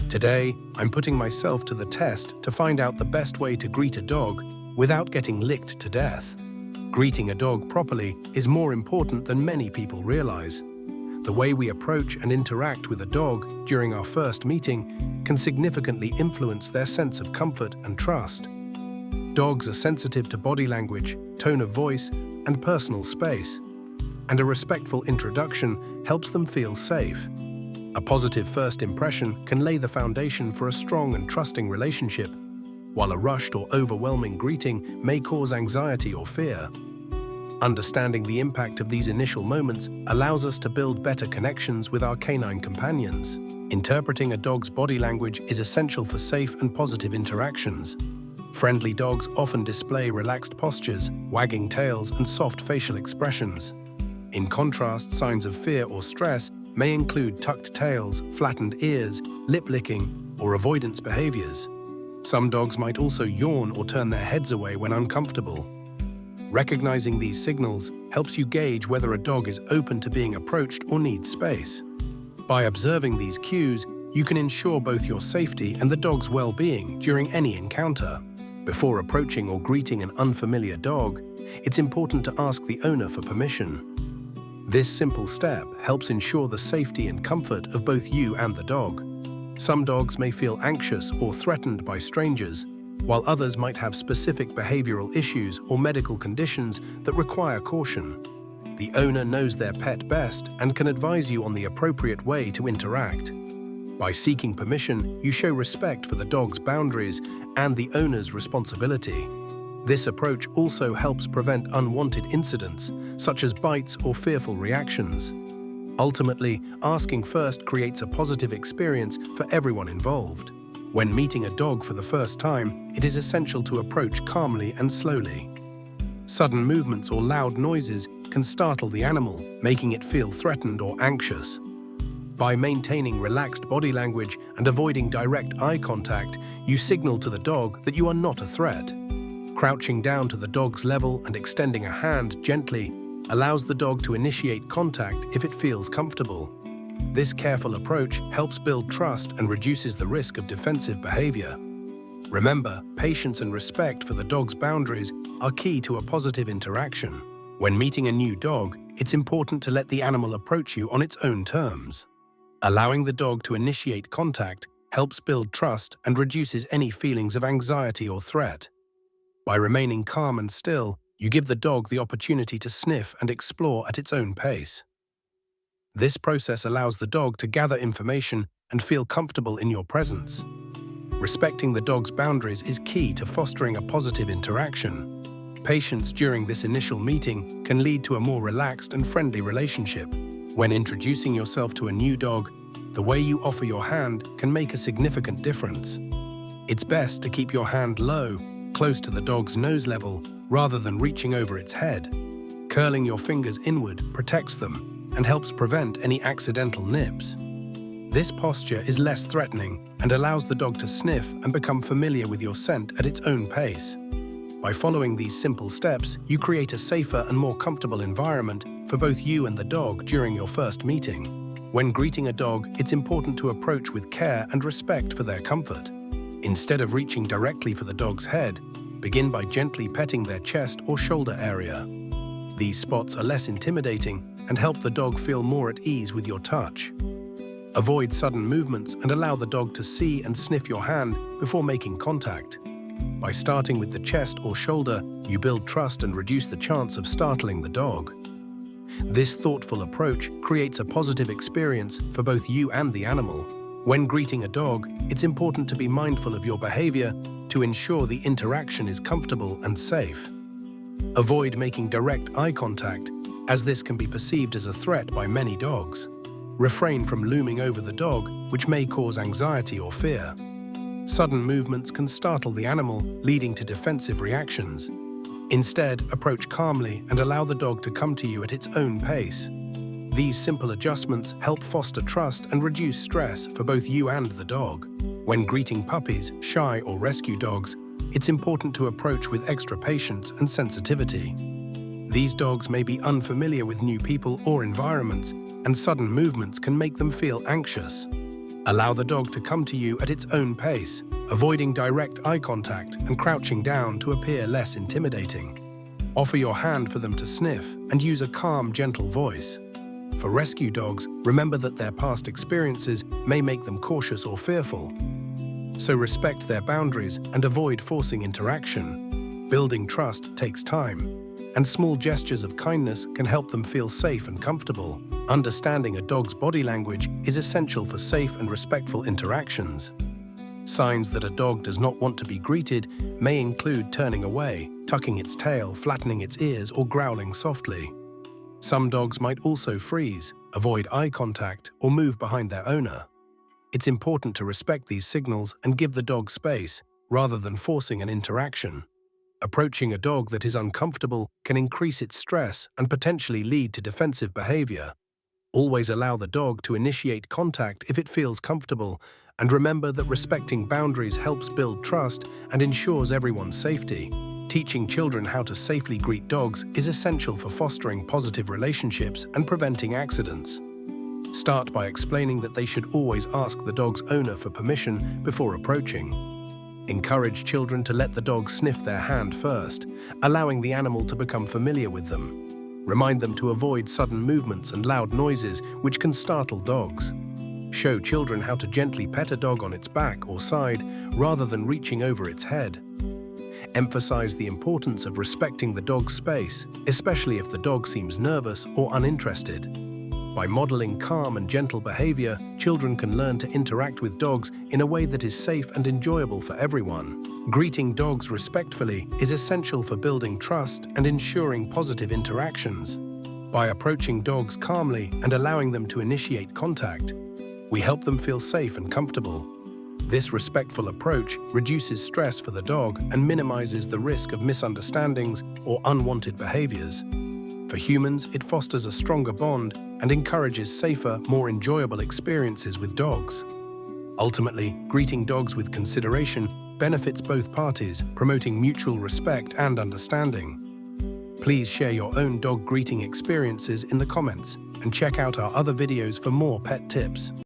Today, I'm putting myself to the test to find out the best way to greet a dog without getting licked to death. Greeting a dog properly is more important than many people realize. The way we approach and interact with a dog during our first meeting can significantly influence their sense of comfort and trust. Dogs are sensitive to body language, tone of voice, and personal space, and a respectful introduction helps them feel safe. A positive first impression can lay the foundation for a strong and trusting relationship, while a rushed or overwhelming greeting may cause anxiety or fear. Understanding the impact of these initial moments allows us to build better connections with our canine companions. Interpreting a dog's body language is essential for safe and positive interactions. Friendly dogs often display relaxed postures, wagging tails, and soft facial expressions. In contrast, signs of fear or stress may include tucked tails, flattened ears, lip licking, or avoidance behaviors. Some dogs might also yawn or turn their heads away when uncomfortable. Recognizing these signals helps you gauge whether a dog is open to being approached or needs space. By observing these cues, you can ensure both your safety and the dog's well-being during any encounter. Before approaching or greeting an unfamiliar dog, it's important to ask the owner for permission. This simple step helps ensure the safety and comfort of both you and the dog. Some dogs may feel anxious or threatened by strangers, while others might have specific behavioral issues or medical conditions that require caution. The owner knows their pet best and can advise you on the appropriate way to interact. By seeking permission, you show respect for the dog's boundaries and the owner's responsibility. This approach also helps prevent unwanted incidents, such as bites or fearful reactions. Ultimately, asking first creates a positive experience for everyone involved. When meeting a dog for the first time, it is essential to approach calmly and slowly. Sudden movements or loud noises can startle the animal, making it feel threatened or anxious. By maintaining relaxed body language and avoiding direct eye contact, you signal to the dog that you are not a threat. Crouching down to the dog's level and extending a hand gently allows the dog to initiate contact if it feels comfortable. This careful approach helps build trust and reduces the risk of defensive behavior. Remember, patience and respect for the dog's boundaries are key to a positive interaction. When meeting a new dog, it's important to let the animal approach you on its own terms. Allowing the dog to initiate contact helps build trust and reduces any feelings of anxiety or threat. By remaining calm and still, you give the dog the opportunity to sniff and explore at its own pace. This process allows the dog to gather information and feel comfortable in your presence. Respecting the dog's boundaries is key to fostering a positive interaction. Patience during this initial meeting can lead to a more relaxed and friendly relationship. When introducing yourself to a new dog, the way you offer your hand can make a significant difference. It's best to keep your hand low, close to the dog's nose level, rather than reaching over its head. Curling your fingers inward protects them and helps prevent any accidental nips. This posture is less threatening and allows the dog to sniff and become familiar with your scent at its own pace. By following these simple steps, you create a safer and more comfortable environment for both you and the dog during your first meeting. When greeting a dog, it's important to approach with care and respect for their comfort. Instead of reaching directly for the dog's head, begin by gently petting their chest or shoulder area. These spots are less intimidating and help the dog feel more at ease with your touch. Avoid sudden movements and allow the dog to see and sniff your hand before making contact. By starting with the chest or shoulder, you build trust and reduce the chance of startling the dog. This thoughtful approach creates a positive experience for both you and the animal. When greeting a dog, it's important to be mindful of your behavior to ensure the interaction is comfortable and safe. Avoid making direct eye contact, as this can be perceived as a threat by many dogs. Refrain from looming over the dog, which may cause anxiety or fear. Sudden movements can startle the animal, leading to defensive reactions. Instead, approach calmly and allow the dog to come to you at its own pace. These simple adjustments help foster trust and reduce stress for both you and the dog. When greeting puppies, shy or rescue dogs, it's important to approach with extra patience and sensitivity. These dogs may be unfamiliar with new people or environments, and sudden movements can make them feel anxious. Allow the dog to come to you at its own pace, avoiding direct eye contact and crouching down to appear less intimidating. Offer your hand for them to sniff and use a calm, gentle voice. For rescue dogs, remember that their past experiences may make them cautious or fearful. So respect their boundaries and avoid forcing interaction. Building trust takes time, and small gestures of kindness can help them feel safe and comfortable. Understanding a dog's body language is essential for safe and respectful interactions. Signs that a dog does not want to be greeted may include turning away, tucking its tail, flattening its ears, or growling softly. Some dogs might also freeze, avoid eye contact, or move behind their owner. It's important to respect these signals and give the dog space, rather than forcing an interaction. Approaching a dog that is uncomfortable can increase its stress and potentially lead to defensive behavior. Always allow the dog to initiate contact if it feels comfortable, and remember that respecting boundaries helps build trust and ensures everyone's safety. Teaching children how to safely greet dogs is essential for fostering positive relationships and preventing accidents. Start by explaining that they should always ask the dog's owner for permission before approaching. Encourage children to let the dog sniff their hand first, allowing the animal to become familiar with them. Remind them to avoid sudden movements and loud noises, which can startle dogs. Show children how to gently pet a dog on its back or side, rather than reaching over its head. Emphasize the importance of respecting the dog's space, especially if the dog seems nervous or uninterested. By modeling calm and gentle behavior, children can learn to interact with dogs in a way that is safe and enjoyable for everyone. Greeting dogs respectfully is essential for building trust and ensuring positive interactions. By approaching dogs calmly and allowing them to initiate contact, we help them feel safe and comfortable. This respectful approach reduces stress for the dog and minimizes the risk of misunderstandings or unwanted behaviors. For humans, it fosters a stronger bond and encourages safer, more enjoyable experiences with dogs. Ultimately, greeting dogs with consideration benefits both parties, promoting mutual respect and understanding. Please share your own dog greeting experiences in the comments and check out our other videos for more pet tips.